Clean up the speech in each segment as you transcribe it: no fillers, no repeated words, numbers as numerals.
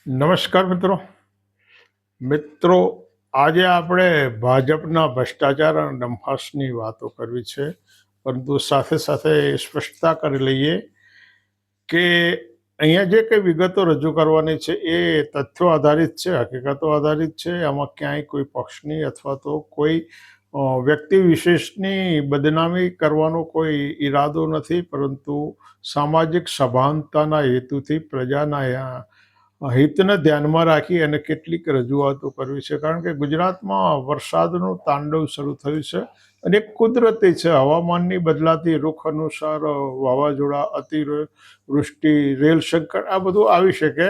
નમસ્કાર મિત્રો આજે આપણે ભાજપના ભ્રષ્ટાચાર અને ડંફાસની વાતો કરવી છે, પરંતુ સાથે સાથે સ્પષ્ટતા કરી લઈએ કે અહીંયા જે કંઈ વિગતો રજૂ કરવાની છે એ તથ્યો આધારિત છે, હકીકતો આધારિત છે. આમાં ક્યાંય કોઈ પક્ષની અથવા તો કોઈ વ્યક્તિ વિશેષની બદનામી કરવાનો કોઈ ઈરાદો નથી, પરંતુ સામાજિક સભાનતાના હેતુથી પ્રજાના હિતને ધ્યાનમાં રાખી અને કેટલીક રજૂઆતો કરવી છે. કારણ કે ગુજરાતમાં વરસાદનું તાંડવ શરૂ થયું છે અને કુદરતી છે. હવામાનની બદલાતી રૂખ અનુસાર વાવાઝોડા, અતિવૃષ્ટિ, રેલ સંકટ આ બધું આવી શકે,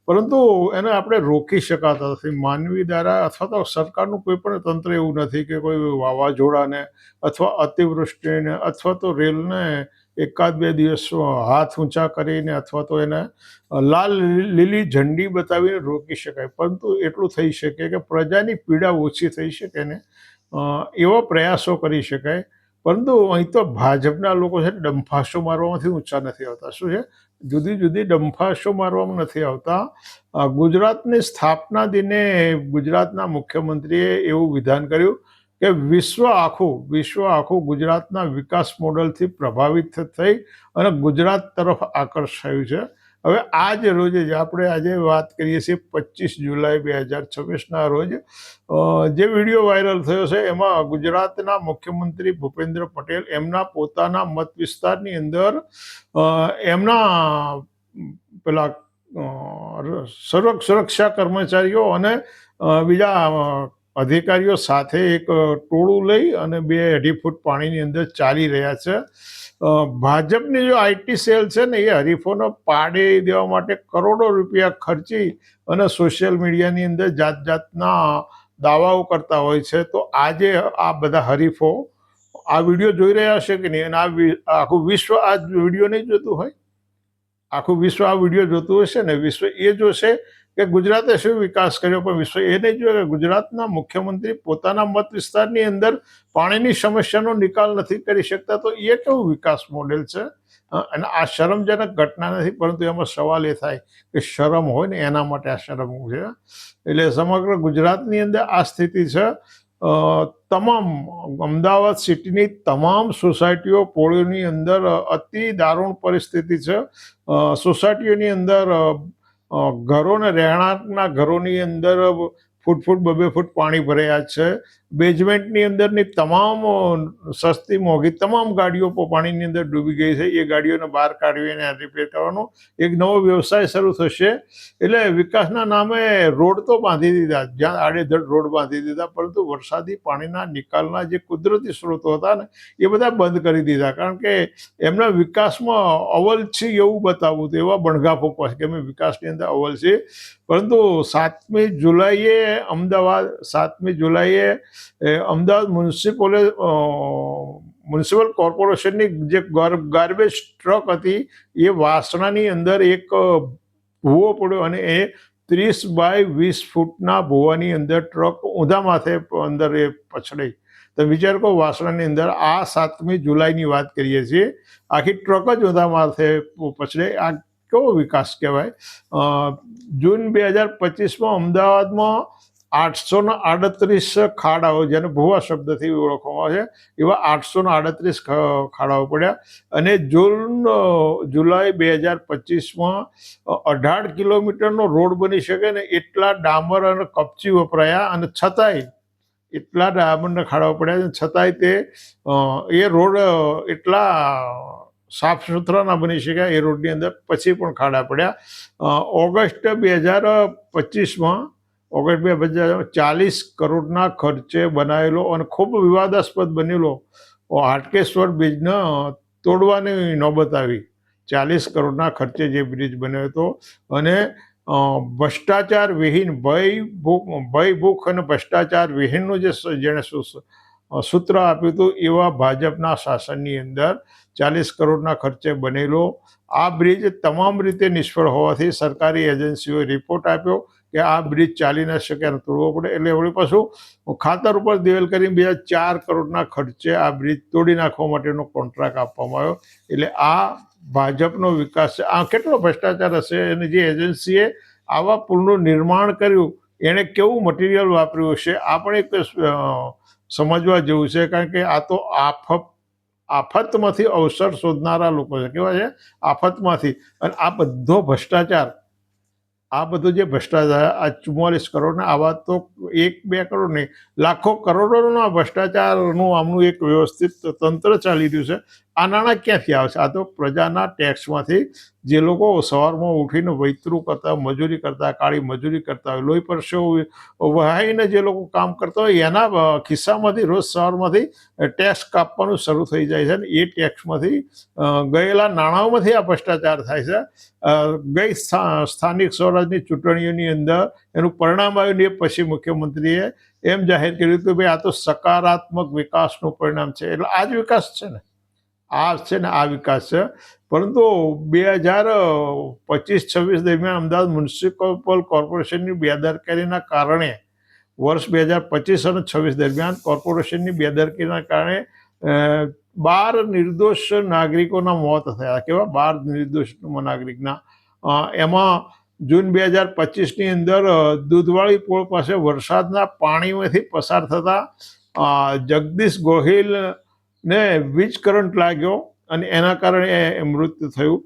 પરંતુ એને આપણે રોકી શકાતા નથી માનવી દ્વારા, અથવા તો સરકારનું કોઈ પણ તંત્ર એવું નથી કે કોઈ વાવાઝોડાને અથવા અતિવૃષ્ટિને અથવા તો રેલને એકાદ બે દિવસ હાથ ઊંચા કરીને અથવા તો એને લાલ લીલી ઝંડી બતાવીને રોકી શકાય, પરંતુ એટલું થઈ શકે કે પ્રજાની પીડા ઓછી થઈ શકે ને એવા પ્રયાસો કરી શકાય. પરંતુ અહીં તો ભાજપના લોકો છે ડંફાસો મારવામાંથી ઊંચા નથી આવતા. શું છે? જુદી જુદી ડંફાસો મારવામાં નથી આવતા. ગુજરાતની સ્થાપના દિને ગુજરાતના મુખ્યમંત્રીએ એવું વિધાન કર્યું કે વિશ્વ આખું ગુજરાતના વિકાસ મોડલથી પ્રભાવિત થઈ અને ગુજરાત તરફ આકર્ષાયું છે. હવે આ જ રોજ જ આપણે આજે વાત કરીએ છીએ 25 જુલાઈ 2026ના રોજ જે વિડીયો વાયરલ થયો છે એમાં ગુજરાતના મુખ્યમંત્રી ભૂપેન્દ્ર પટેલ એમના પોતાના મત વિસ્તારની અંદર એમના પેલા સુરક્ષા કર્મચારીઓ અને બીજા અધિકારીઓ સાથે એક ટોળું લઈ અને 2-2.5 ફૂટ પાણીની અંદર ચાલી રહ્યા છે. ભાજપની જો આઈટી સેલ છે ને એ હરીફોને પાડી દેવા માટે કરોડો રૂપિયા ખર્ચી અને સોશિયલ મીડિયાની અંદર જાત જાતના દાવાઓ કરતા હોય છે. તો આજે આ બધા હરીફો આ વિડીયો જોઈ રહ્યા હશે કે નહીં, અને આખું વિશ્વ આ વિડીયો નહીં જોતું હોય. આખું વિશ્વ આ વિડીયો જોતું હશે ને, વિશ્વ એ જોશે કે ગુજરાતે શું વિકાસ કર્યો, પણ વિશ્વ એ નહીં જોયું કે ગુજરાતના મુખ્યમંત્રી પોતાના મત વિસ્તારની અંદર પાણીની સમસ્યાનો નિકાલ નથી કરી શકતા. તો એ કેવું વિકાસ મોડેલ છે? અને આ શરમજનક ઘટના નથી, પરંતુ એમાં સવાલ એ થાય કે શરમ હોય ને એના માટે આ શરમ છે. એટલે સમગ્ર ગુજરાતની અંદર આ સ્થિતિ છે. તમામ અમદાવાદ સિટીની તમામ સોસાયટીઓ, પોળીઓની અંદર અતિ દારૂણ પરિસ્થિતિ છે. સોસાયટીઓની અંદર ઘરોને, રહેણાંકના ઘરોની અંદર ફૂટ 2-2 ફૂટ પાણી ભરાયા છે. બેઝમેન્ટની અંદરની તમામ સસ્તી મોંઘી તમામ ગાડીઓ પાણીની અંદર ડૂબી ગઈ છે. એ ગાડીઓને બહાર કાઢીને રિપેર કરવાનો એક નવો વ્યવસાય શરૂ થશે. એટલે વિકાસના નામે રોડ તો બાંધી દીધા, જ્યાં આડેધડ રોડ બાંધી દીધા, પરંતુ વરસાદી પાણીના નિકાલના જે કુદરતી સ્ત્રોતો હતા ને એ બધા બંધ કરી દીધા. કારણ કે એમના વિકાસમાં અવ્વલ છે એવું બતાવવું, તો એવા બણગા ફૂંકવા કે અમે વિકાસની અંદર અવ્વલ છે. પરંતુ 7મી જુલાઈએ અમદાવાદ મ્યુનિસિપલ કોર્પોરેશનની જે ગાર્બેજ ટ્રક હતી એ વાસણાની અંદર એક ભૂવો પડ્યો અને એ 30 બાય 20 ફૂટના ભૂવાની અંદર ટ્રક ઊંધા માથે અંદર એ પછડાઈ. તો વિચાર કરો, વાસણાની અંદર આ 7મી જુલાઈની વાત કરીએ છીએ, આખી ટ્રક જ ઊંધા માથે પછડાઈ. આ કેવો વિકાસ કહેવાય? જૂન 2025માં અમદાવાદમાં 838 ખાડાઓ, જેને ભૂવા શબ્દથી ઓળખવામાં આવે છે, એવા 838 ખાડાઓ પડ્યા. અને જુલાઈ 2025માં 18 કિલોમીટરનો રોડ બની શકે ને એટલા ડામર અને કપચી વપરાયા, અને છતાંય એટલા ડામરના ખાડાઓ પડ્યા, છતાંય તે એ રોડ એટલા સાફ સુથરા ના બની શક્યા. એ રોડની અંદર પછી પણ ખાડા પડ્યા. ઓગસ્ટ 2025માં 40 કરોડના ખર્ચે બનાવેલો અને ખૂબ વિવાદાસ્પદ બનેલો હાટકેશ્વર બ્રિજને તોડવાની નોબત આવી. 40 કરોડના ખર્ચે જે બ્રિજ બન્યો હતો, અને ભ્રષ્ટાચાર વિહીન, ભય ભૂખ અને ભ્રષ્ટાચાર વિહીનનું જેણે સૂત્ર આપ્યું હતું, એવા ભાજપના શાસનની અંદર 40 કરોડના ખર્ચે બનેલો આ બ્રિજ તમામ રીતે નિષ્ફળ હોવાથી સરકારી એજન્સીઓએ રિપોર્ટ આપ્યો કે આ બ્રિજ ચાલી ન શકે અને તોડવો પડે. એટલે વળી પાછું ખાતર ઉપર દિવેલ કરીને બીજા 4 કરોડના ખર્ચે આ બ્રિજ તોડી નાખવા માટેનો કોન્ટ્રાક્ટ આપવામાં આવ્યો. એટલે આ ભાજપનો વિકાસ છે. આ કેટલો ભ્રષ્ટાચાર હશે? અને જે એજન્સીએ આવા પુલનું નિર્માણ કર્યું એણે કેવું મટીરિયલ વાપર્યું છે આપણે એક સમજવા જેવું છે, કારણ કે આ તો આફતમાંથી અવસર શોધનારા લોકો છે. કેવા છે? આફતમાંથી. અને આ બધો ભ્રષ્ટાચાર, આ બધો જે ભ્રષ્ટાચાર, આ 44 કરોડ ને આવા તો 1-2 કરોડ નહીં, લાખો કરોડોના ભ્રષ્ટાચારનું આમનું એક વ્યવસ્થિત તંત્ર ચાલી રહ્યું છે. આ નાણાં ક્યાંથી આવશે? આ તો પ્રજાના ટેક્સમાંથી, જે લોકો સવારમાં ઉઠીને વૈતરું કરતા, મજૂરી કરતા, કાળી મજૂરી કરતા હોય, લોહી પરસેવો વહાઈને જે લોકો કામ કરતા હોય, એના ખિસ્સામાંથી રોજ સવારમાંથી ટેક્સ કાપવાનું શરૂ થઈ જાય છે. ને એ ટેક્સમાંથી ગયેલા નાણાંમાંથી આ ભ્રષ્ટાચાર થાય છે. ગઈ સ્થાનિક સ્વરાજની ચૂંટણીઓની અંદર એનું પરિણામ આવ્યું ને પછી મુખ્યમંત્રીએ એમ જાહેર કર્યું કે ભાઈ આ તો સકારાત્મક વિકાસનું પરિણામ છે. એટલે આ જ વિકાસ છે ને, આ વિકાસ છે. પરંતુ 2025-26 દરમિયાન અમદાવાદ મ્યુનિસિપલ કોર્પોરેશનની બેદરકારીના કારણે, વર્ષ 2025 અને 26 દરમિયાન કોર્પોરેશનની બેદરકારીના કારણે 12 નિર્દોષ નાગરિકોના મોત થયા. કેવા? 12 નિર્દોષ નાગરિકના. એમાં જૂન 2025ની અંદર દૂધવાળી પોળ પાસે વરસાદના પાણીમાંથી પસાર થતા જગદીશ ગોહિલને વીજ કરંટ લાગ્યો અને એના કારણે મૃત્યુ થયું.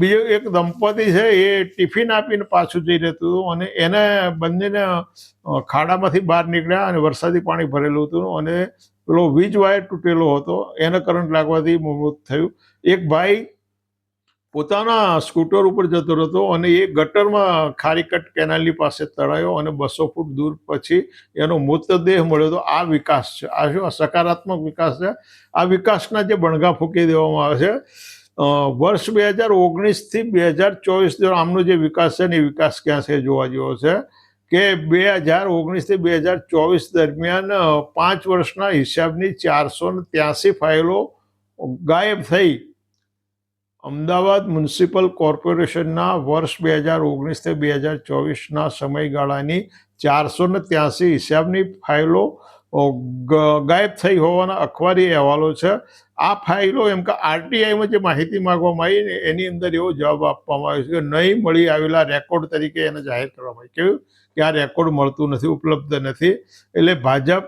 બીજો એક દંપતી છે, એ ટિફિન આપીને પાછું જઈ રહેતું હતું અને એને બંનેને ખાડામાંથી બહાર નીકળ્યા અને વરસાદી પાણી ભરેલું હતું અને પેલો વીજ વાયર તૂટેલો હતો, એને કરંટ લાગવાથી મૃત્યુ થયું. એક ભાઈ પોતાના સ્કૂટર ઉપર જતો હતો અને એ ગટરમાં ખારીકટ કેનાલની પાસે તળાયો અને 200 ફૂટ દૂર પછી એનો મૃતદેહ મળ્યો. તો આ વિકાસ છે. આ શું? આ સકારાત્મક વિકાસ છે. આ વિકાસના જે બણગા ફૂંકી દેવામાં આવે છે. વર્ષ 2019થી 2024 આમનો જે વિકાસ છે ને, એ વિકાસ ક્યાં છે જોવા જેવો છે કે 2019થી 2024 દરમિયાન 5 વર્ષના હિસાબની 483 ફાઇલો ગાયબ થઈ. અમદાવાદ મ્યુનિસિપલ કોર્પોરેશનના વર્ષ 2019થી 2024ના સમયગાળાની 483 હિસાબની ફાઇલો ગાયબ થઈ હોવાના અખબારી અહેવાલો છે. આ ફાઇલો એમ કે આરટીઆઈમાં જે માહિતી માંગવામાં આવી ને એની અંદર એવો જવાબ આપવામાં આવ્યો છે કે નહીં મળી આવેલા રેકોર્ડ તરીકે એને જાહેર કરવામાં આવ્યું. કેવું? કે આ રેકોર્ડ મળતું નથી, ઉપલબ્ધ નથી. એટલે ભાજપ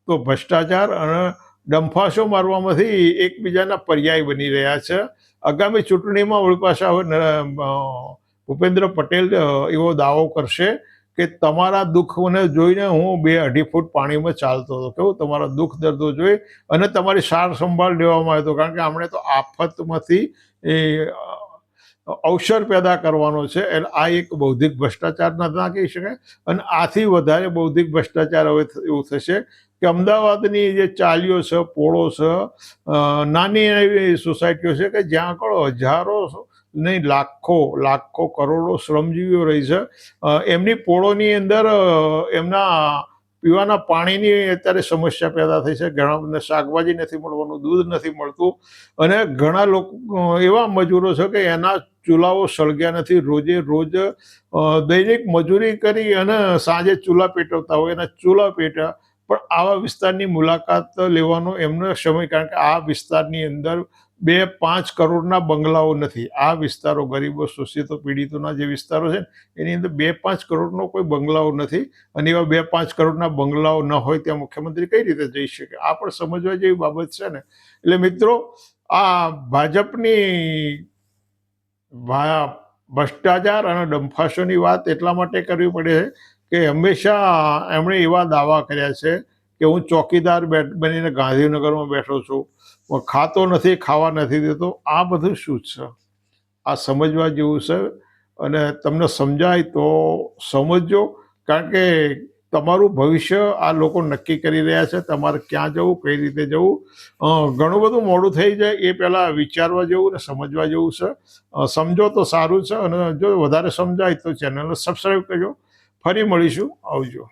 તો ભ્રષ્ટાચાર અને ડંફાસો મારવામાંથી એકબીજાના પર્યાય બની રહ્યા છે. આગામી ચૂંટણીમાં વળી પાછા હવે ભૂપેન્દ્ર પટેલ એવો દાવો કરશે કે તમારા દુઃખને જોઈને હું 2-2.5 ફૂટ પાણીમાં ચાલતો હતો. કેવું? તમારા દુઃખ દર્દો જોઈ અને તમારી સાર સંભાળ લેવામાં આવ્યો હતો. કારણ કે આપણે તો આફતમાંથી અવસર પેદા કરવાનો છે. એટલે આ એક બૌદ્ધિક ભ્રષ્ટાચાર ના કહી શકાય. અને આથી વધારે બૌદ્ધિક ભ્રષ્ટાચાર હવે એવું થશે કે અમદાવાદની જે ચાલીઓ છે, પોળો છે, નાની એવી સોસાયટીઓ છે કે જ્યાં આગળ હજારો નહીં લાખો કરોડો શ્રમજીવીઓ રહી છે. એમની પોળોની અંદર એમના પીવાના પાણીની અત્યારે સમસ્યા પેદા થઈ છે. ઘણા શાકભાજી નથી મળવાનું, દૂધ નથી મળતું અને ઘણા લોકો એવા મજૂરો છે કે એના ચૂલાઓ સળગ્યા નથી. રોજે રોજ દૈનિક મજૂરી કરી અને સાંજે ચૂલા પેટવતા હોય, એના ચૂલા પેટ્યા. પણ આવા વિસ્તારની મુલાકાત લેવાનો એમનો સમય, કારણ કે આ વિસ્તારની અંદર 2-5 કરોડના બંગલાઓ નથી. આ વિસ્તારો ગરીબો, શોષિતો, પીડિતોના જે વિસ્તારો છે ને એની અંદર 2-5 કરોડનો કોઈ બંગલાઓ નથી. અને એવા 2-5 કરોડના બંગલાઓ ન હોય ત્યાં મુખ્યમંત્રી કઈ રીતે જઈ શકે? આ પણ સમજવા જેવી બાબત છે ને. એટલે મિત્રો, આ ભાજપની ભ્રષ્ટાચાર અને ડંફાસોની વાત એટલા માટે કરવી પડે છે કે હંમેશા એમણે એવા દાવા કર્યા છે કે હું ચોકીદાર બનીને ગાંધીનગરમાં બેઠો છું, ખાતો નથી, ખાવા નથી દેતો. આ બધું શું છે? આ સમજવા જેવું છે. અને તમને સમજાય તો સમજજો, કારણ કે તમારું ભવિષ્ય આ લોકો નક્કી કરી રહ્યા છે. તમારે ક્યાં જવું, કઈ રીતે જવું. ઘણું બધું મોડું થઈ જાય એ પહેલાં વિચારવા જેવું ને સમજવા જેવું છે. સમજો તો સારું છે અને જો વધારે સમજાય તો ચેનલને સબસ્ક્રાઈબ કરજો. ફરી મળીશું. આવજો.